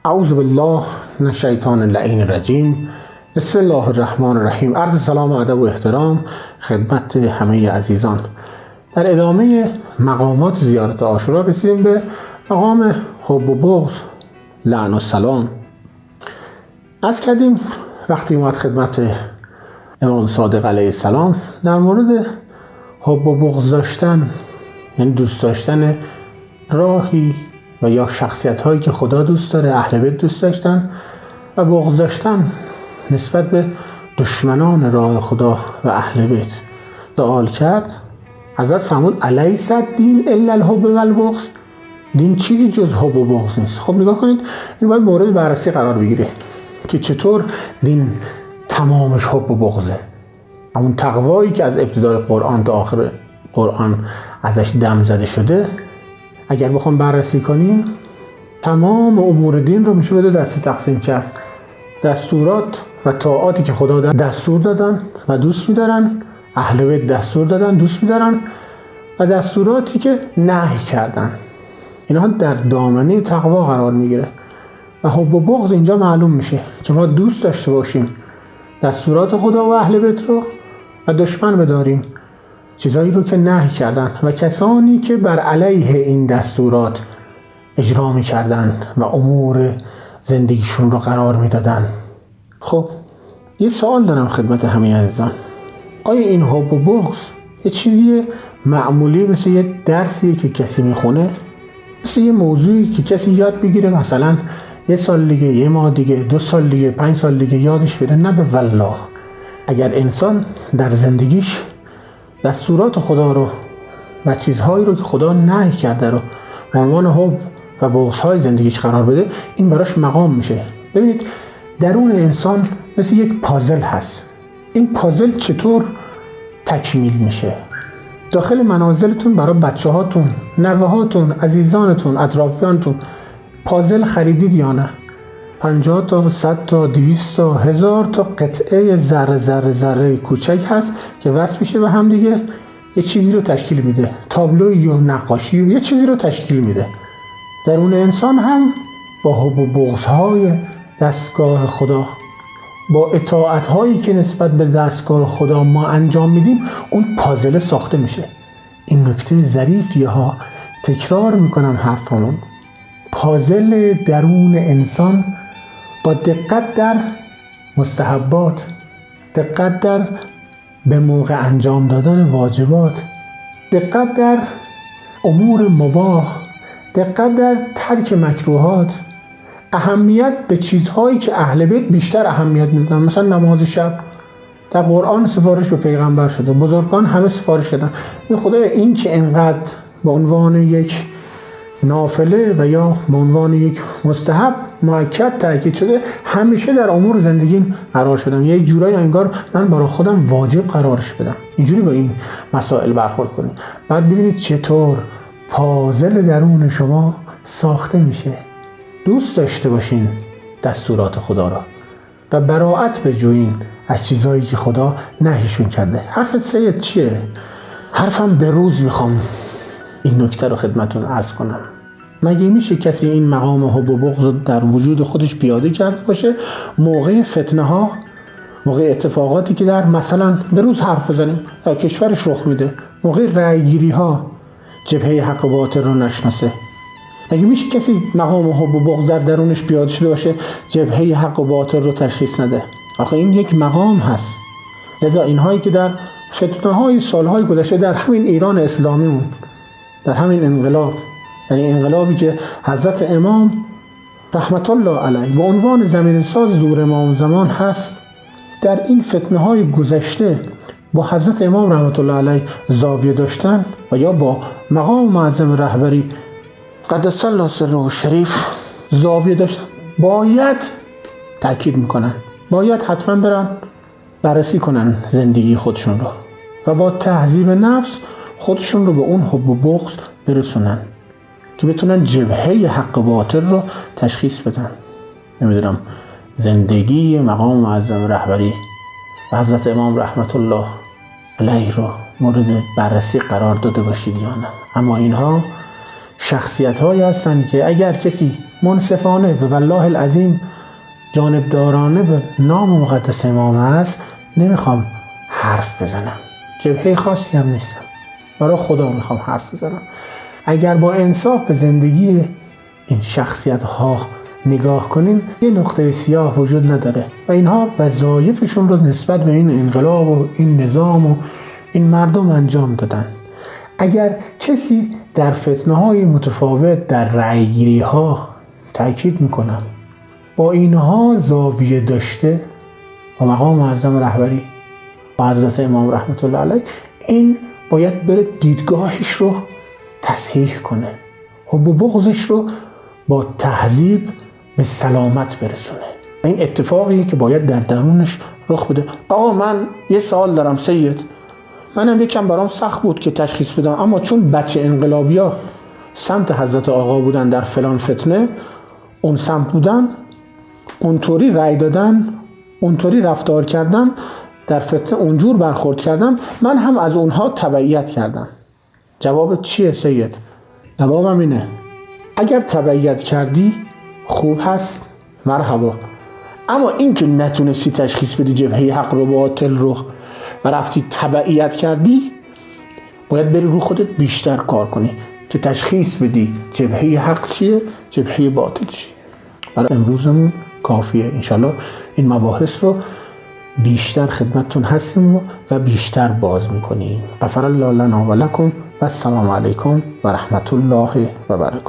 اعوذ بالله من الشیطان اللعین الرجیم. بسم الله الرحمن الرحیم. عرض سلام و ادب و احترام خدمت همه عزیزان. در ادامه مقامات زیارت عاشورا رسیدیم به مقام حب و بغض لعن و سلام. عرض کردیم وقتی اومد خدمت امام صادق علیه السلام در مورد حب و بغض داشتن، یعنی دوست داشتن راهی و یا شخصیت هایی که خدا دوست داره، اهل بیت دوست داشتن، و بغض داشتن نسبت به دشمنان راه خدا و اهل بیت سوال کرد. حضرت فرمود الیس الدین الا الحب و البغض؟ دین چیزی جز حب و بغض نیست. خب نگاه کنید، این باید مورد بررسی قرار بگیره که چطور دین تمامش حب و بغضه. همون تقوایی که از ابتدای قرآن تا آخر قرآن ازش دم زده شده، اگر بخوام بررسی کنیم تمام امور دین رو میشه به دو دسته تقسیم کرد: دستورات و طاعاتی که خدا دستور دادن و دوست می‌دارن، اهل بیت دستور دادن دوست می‌دارن، و دستوراتی که نهی کردن. اینها در دامنه تقوا قرار میگیره و حب و بغض اینجا معلوم میشه که ما دوست داشته باشیم دستورات خدا و اهل بیت رو و دشمن بداریم چیزایی رو که نهی کردن و کسانی که بر علیه این دستورات اجرا می‌کردن و امور زندگیشون رو قرار میدادن. خب یه سوال دارم خدمت همه عزیزان. آیا این حب و بغض یه چیزی معمولی مثل یه درسیه که کسی میخونه، مثل یه موضوعی که کسی یاد بگیره، مثلا یه سال دیگه، یه ماه دیگه، 2 سال دیگه، 5 سال دیگه یادش بره؟ نه به والله. اگر انسان در زندگیش دستورات خدا رو و چیزهایی رو که خدا نهی کرده رو به عنوان حب و بغض‌های زندگیش قرار بده، این براش مقام میشه. ببینید، درون انسان مثل یک پازل هست. این پازل چطور تکمیل میشه؟ داخل منازلتون برای بچه هاتون، نوه هاتون، عزیزانتون، اطرافیانتون پازل خریدید یا نه؟ 50 تا 100 تا 200 تا 1000 تا قطعه ذره کوچک هست که وصل میشه به هم دیگه، یه چیزی رو تشکیل میده. تابلوی یا نقاشی یه چیزی رو تشکیل میده. درون انسان هم با حب و بغض‌های دستگاه خدا، با اطاعت‌هایی که نسبت به دستگاه خدا ما انجام میدیم، اون پازل ساخته میشه. این نکته ظریفیه ها، تکرار میکنم حرفمون. پازل درون انسان با دقت در مستحبات، دقت در به موقع انجام دادن واجبات، دقت در امور مباح، دقت در ترک مکروهات، اهمیت به چیزهایی که اهل بیت بیشتر اهمیت میدن. مثلا نماز شب در قرآن سفارش به پیغمبر شده، بزرگان همه سفارش کردن. این خدای، این که اینقدر به عنوان یک نافله و یا به عنوان یک مستحب مؤکد تاکید شده، همیشه در امور زندگیم قرار شدم. یه جورایی انگار من برای خودم واجب قرارش بدم. اینجوری با این مسائل برخورد کنید. بعد ببینید چطور پازل درون شما ساخته میشه. دوست داشته باشین دستورات خدا را و براءت بجوین از چیزهایی که خدا نهیشون کرده. حرف سید چیه؟ حرفم به روز میخوام این نکته رو خدمتون عرض کنم. مگه میشه کسی این مقام حب و بغض رو در وجود خودش پیاده کرده باشه موقع فتنه ها، موقع اتفاقاتی که در مثلا به روز حرف بزنیم در کشورش رخ میده، موقع رأی گیری ها جبهه حق و باطل رو نشناسه؟ مگه میشه کسی مقام حب و بغض در درونش پیاده شده باشه جبهه حق و باطل رو تشخیص نده؟ آخه این یک مقام هست. لذا اینهایی که در فتنه‌های سالهای گذشته در همین ایران اسلامیمون، در همین انقلاب، یعنی انقلابی که حضرت امام رحمت الله علیه به عنوان زمین ساز ظهور امام زمان هست، در این فتنه‌های گذشته با حضرت امام رحمت الله علیه زاویه داشتن و یا با مقام معظم رهبری قدس الله سره شریف زاویه داشتن، باید تأکید میکنن، باید حتما برن بررسی کنن زندگی خودشون رو و با تهذیب نفس خودشون رو به اون حب و بغض برسونن که بتونن جبهه حق و باطل رو تشخیص بدن. نمیدونم زندگی مقام معظم رهبری و حضرت امام رحمت الله علیه رو مورد بررسی قرار داده باشید یا نه. اما اینها شخصیت هایی هستن که اگر کسی منصفانه به والله العظیم جانبدارانه به نام مقدس امام است نمیخوام حرف بزنم. جبهه خاصی هم نیستم، برای خدا میخوام حرف بزنم. اگر با انصاف به زندگی این شخصیت ها نگاه کنین یه نقطه سیاه وجود نداره و اینها وظایفشون رو نسبت به این انقلاب و این نظام و این مردم انجام دادن. اگر کسی در فتنه های متفاوت در رأی گیری ها، تأکید میکنم با اینها زاویه داشته با مقام معظم رهبری با حضرت امام رحمت الله علیه، این باید بره دیدگاهش رو تصحیح کنه، حب و بغضش رو با تهذیب به سلامت برسونه. این اتفاقیه که باید در درونش رخ بده. آقا من یه سوال دارم سید، منم یکم برام سخت بود که تشخیص بدم، اما چون بچه انقلابیا سمت حضرت آقا بودن در فلان فتنه، اون سمت بودن، اونطوری رأی دادن، اونطوری رفتار کردم، در فتنه اونجور برخورد کردم، من هم از اونها تبعیت کردم. جواب چیه سید؟ جوابم اینه اگر تبعیت کردی خوب هست، مرحبا. اما این که نتونستی تشخیص بدی جبهه حق رو باطل رو و رفتی تبعیت کردی، باید بری رو خودت بیشتر کار کنی که تشخیص بدی جبهه حق چیه، جبهه باطل چیه. برای امروزمون کافیه. انشالله این مباحث رو بیشتر خدمتتون هستیم و بیشتر باز میکنیم. غفر الله لنا و لکم و السلام علیکم و رحمت الله و برکاته.